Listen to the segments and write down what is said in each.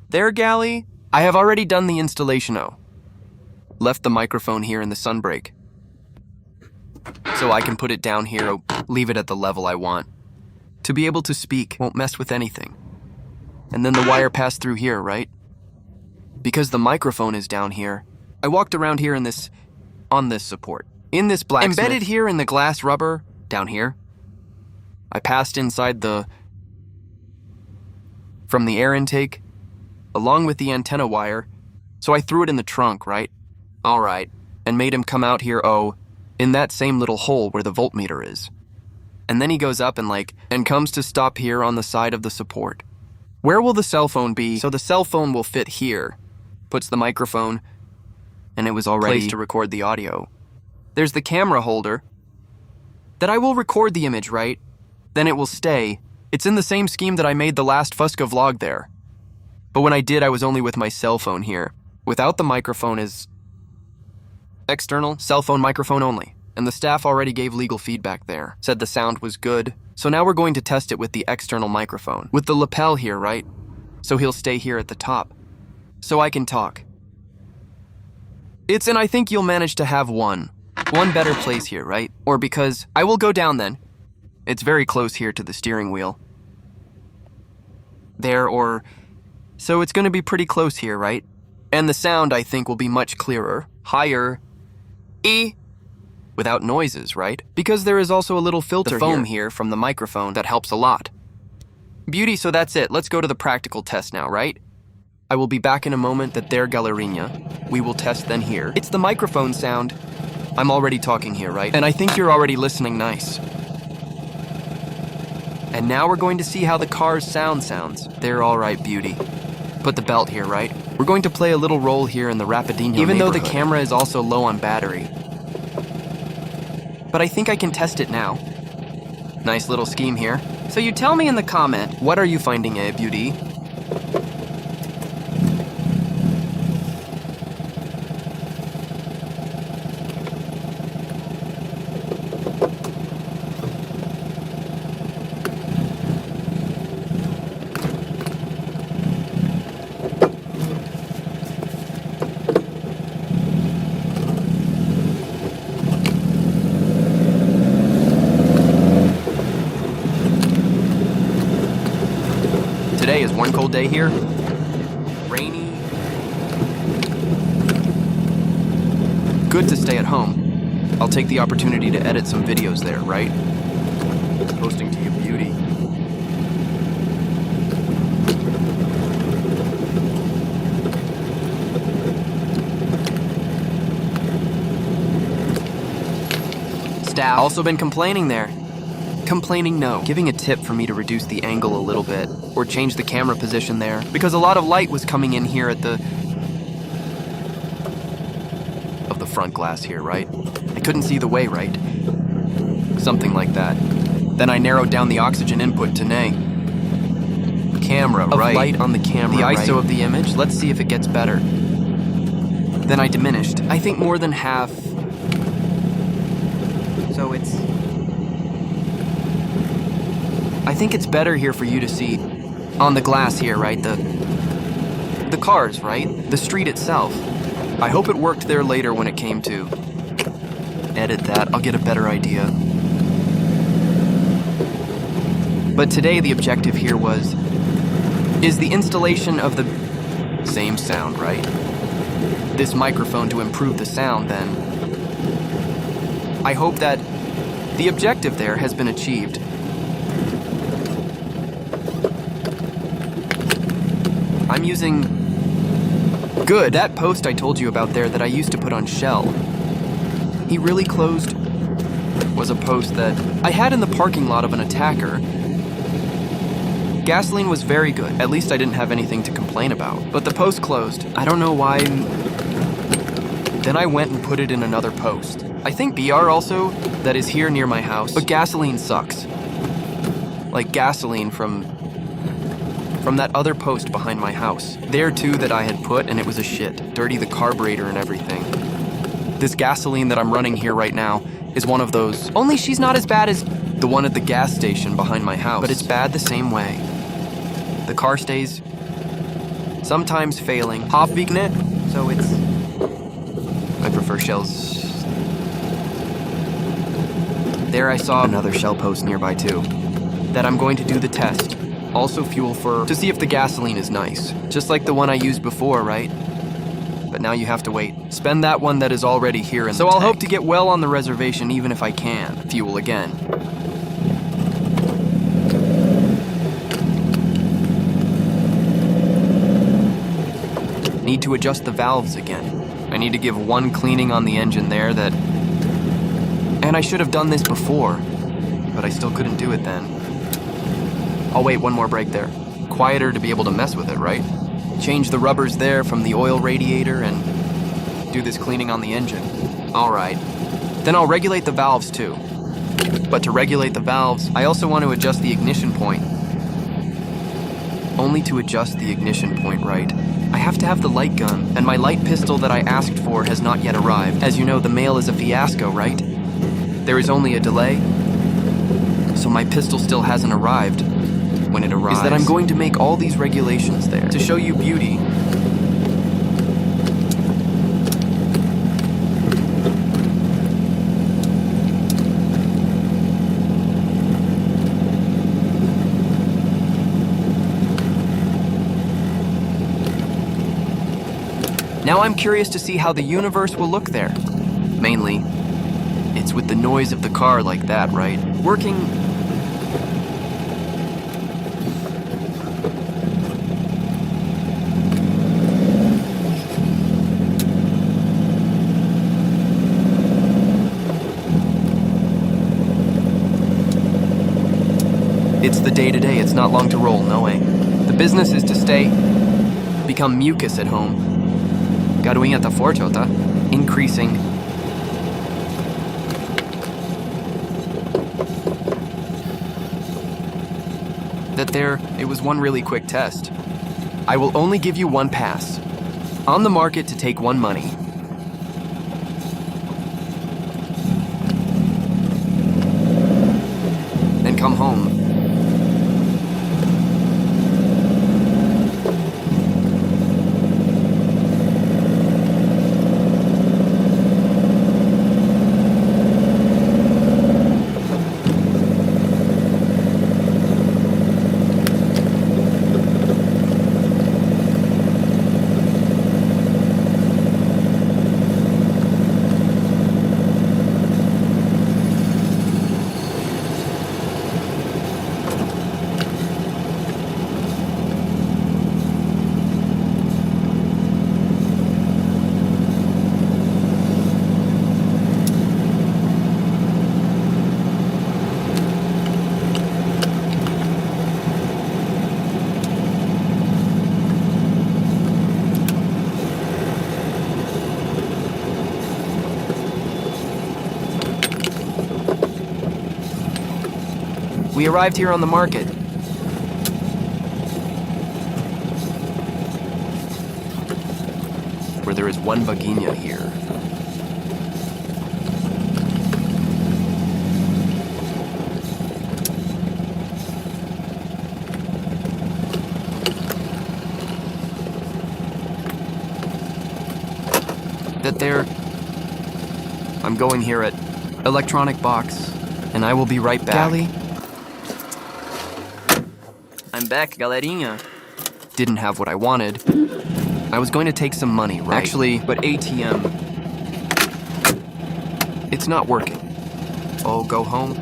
There, Galley, I have already done the installation. Left the microphone here in the sunbreak, so I can put it down here or leave it at the level I want. To be able to speak, won't mess with anything. And then the wire passed through here, right? Because the microphone is down here, I walked around here on this support. In this blacksmith. Embedded here in the glass rubber, down here. I passed inside from the air intake, along with the antenna wire, so I threw it in the trunk, right? All right, and made him come out here, in that same little hole where the voltmeter is. And then he goes up and comes to stop here on the side of the support. Where will the cell phone be? So the cell phone will fit here. Puts the microphone, and it was already placed to record the audio. There's the camera holder, that I will record the image, right? Then it will stay. It's in the same scheme that I made the last Fusca vlog there. But when I did, I was only with my cell phone here. Without the microphone is external, cell phone microphone only. And the staff already gave legal feedback there. Said the sound was good. So now we're going to test it with the external microphone. With the lapel here, right? So he'll stay here at the top. So I can talk. And I think you'll manage to have one better place here, right? Or because I will go down then. It's very close here to the steering wheel. So it's going to be pretty close here, right? And the sound, I think, will be much clearer, higher, without noises, right? Because there is also a little filter the foam here from the microphone that helps a lot. Beauty, so that's it. Let's go to the practical test now, right? I will be back in a moment that there, Galerinia. We will test then here. It's the microphone sound. I'm already talking here, right? And I think you're already listening nice. And now we're going to see how the car's sound sounds. They're all right, Beauty. Put the belt here, right? We're going to play a little role here in the Rapidinho Even though the camera is also low on battery. But I think I can test it now. Nice little scheme here. So you tell me in the comment, what are you finding, Beauty? Today is one cold day here. Rainy. Good to stay at home. I'll take the opportunity to edit some videos there, right? Posting to you, Beauty. Staff also been complaining there. Complaining, no. Giving a tip for me to reduce the angle a little bit, or change the camera position there, because a lot of light was coming in here at the front glass here, right? I couldn't see the way right. Something like that. Then I narrowed down the oxygen input to nay. Camera, right? Light on the camera, the ISO of the image, let's see if it gets better. Then I diminished. I think more than half. So I think it's better here for you to see on the glass here, right? The cars, right? The street itself. I hope it worked there later when it came to edit that. I'll get a better idea. But today the objective here is the installation of the same sound, right? This microphone to improve the sound then. I hope that the objective there has been achieved. I'm using good. That post I told you about there that I used to put on Shell. He really closed was a post that I had in the parking lot of an attacker. Gasoline was very good. At least I didn't have anything to complain about. But the post closed. I don't know why. Then I went and put it in another post. I think BR also, that is here near my house. But gasoline sucks. Like gasoline from that other post behind my house. There too that I had put and it was a shit. Dirty the carburetor and everything. This gasoline that I'm running here right now is one of those. Only she's not as bad as the one at the gas station behind my house. But it's bad the same way. The car stays sometimes failing. Havvigne, so it's... I prefer shells. There I saw another shell post nearby too. That I'm going to do the test. Also fuel for... to see if the gasoline is nice. Just like the one I used before, right? But now you have to wait. Spend that one that is already here in the tank. So I'll hope to get well on the reservation even if I can. Fuel again. Need to adjust the valves again. I need to give one cleaning on the engine there that... And I should have done this before, but I still couldn't do it then. I'll wait one more break there. Quieter to be able to mess with it, right? Change the rubbers there from the oil radiator and do this cleaning on the engine. All right. Then I'll regulate the valves too. But to regulate the valves, I also want to adjust the ignition point. Only to adjust the ignition point, right? I have to have the light gun, and my light pistol that I asked for has not yet arrived. As you know, the mail is a fiasco, right? There is only a delay, so my pistol still hasn't arrived. When it arrives, is that I'm going to make all these regulations there to show you beauty. Now I'm curious to see how the universe will look there. Mainly, it's with the noise of the car like that, right? Working... It's the day-to-day, it's not long to roll, no way. The business is to stay, become mucus at home. Garuinha fortota, increasing. It was one really quick test. I will only give you one pass. On the market to take one money. And come home. We arrived here on the market. Where there is one baguinha here. I'm going here at electronic box, and I will be right back. Gally? I'm back, galerinha. Didn't have what I wanted. I was going to take some money, right? Actually, but ATM... It's not working. Oh, go home?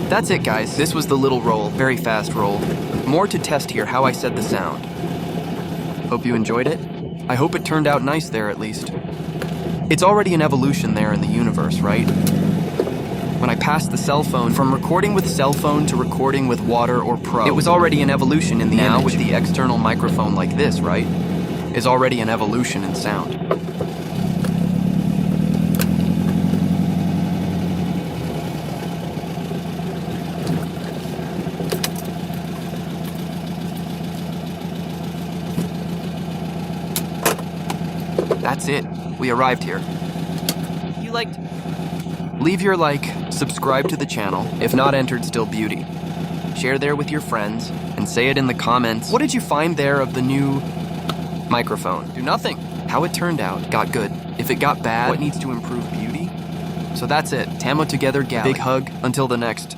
That's it, guys. This was the little roll, very fast roll. More to test here, how I said the sound. Hope you enjoyed it. I hope it turned out nice there, at least. It's already an evolution there in the universe, right? when I passed the cell phone from recording with cell phone to recording with water or pro. It was already an evolution in the image. Now with the external microphone like this, right, is already an evolution in sound. That's it. We arrived here. You liked? Leave your like, subscribe to the channel, if not entered, still beauty. Share there with your friends, and say it in the comments. What did you find there of the new microphone? Do nothing. How it turned out, got good. If it got bad, what needs to improve beauty? So that's it. Tamo together, gal. Big hug. Until the next.